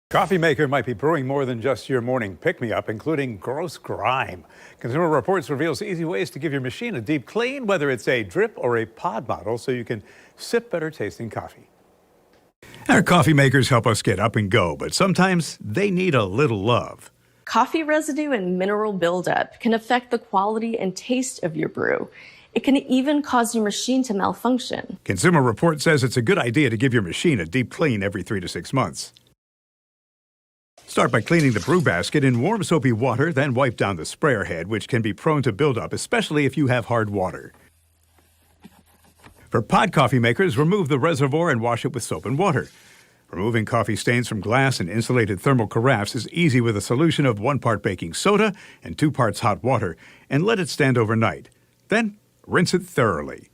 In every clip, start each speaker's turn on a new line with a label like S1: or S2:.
S1: Coffee maker might be brewing more than just your morning pick-me-up, including gross grime. Consumer Reports reveals easy ways to give your machine a deep clean, whether it's a drip or a pod model, so you can sip better tasting coffee. Our coffee makers help us get up and go, but sometimes they need a little love.
S2: Coffee residue and mineral buildup can affect the quality and taste of your brew. It can even cause your machine to malfunction.
S1: Consumer Reports says it's a good idea to give your machine a deep clean every 3 to 6 months. Start by cleaning the brew basket in warm soapy water, then wipe down the sprayer head, which can be prone to buildup, especially if you have hard water. For pod coffee makers, remove the reservoir and wash it with soap and water. Removing coffee stains from glass and insulated thermal carafes is easy with a solution of 1 part baking soda and 2 parts hot water, and let it stand overnight. Then, rinse it thoroughly.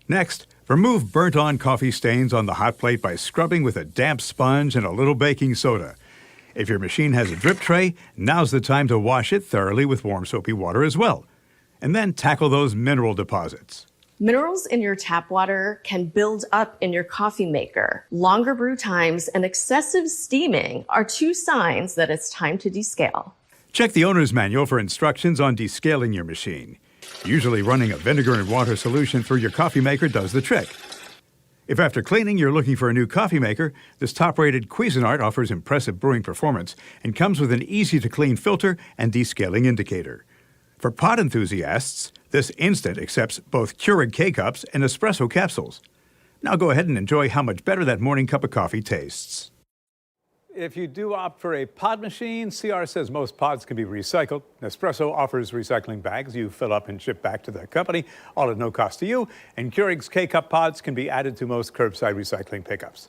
S1: Next, remove burnt-on coffee stains on the hot plate by scrubbing with a damp sponge and a little baking soda. If your machine has a drip tray, now's the time to wash it thoroughly with warm soapy water as well. And then tackle those mineral deposits.
S2: Minerals in your tap water can build up in your coffee maker. Longer brew times and excessive steaming are 2 signs that it's time to descale.
S1: Check the owner's manual for instructions on descaling your machine. Usually running a vinegar and water solution through your coffee maker does the trick. If after cleaning you're looking for a new coffee maker, this top-rated Cuisinart offers impressive brewing performance and comes with an easy-to-clean filter and descaling indicator. For pod enthusiasts, this instant accepts both Keurig K-Cups and espresso capsules. Now go ahead and enjoy how much better that morning cup of coffee tastes. If you do opt for a pod machine, CR says most pods can be recycled. Nespresso offers recycling bags you fill up and ship back to the company, all at no cost to you. And Keurig's K-Cup pods can be added to most curbside recycling pickups.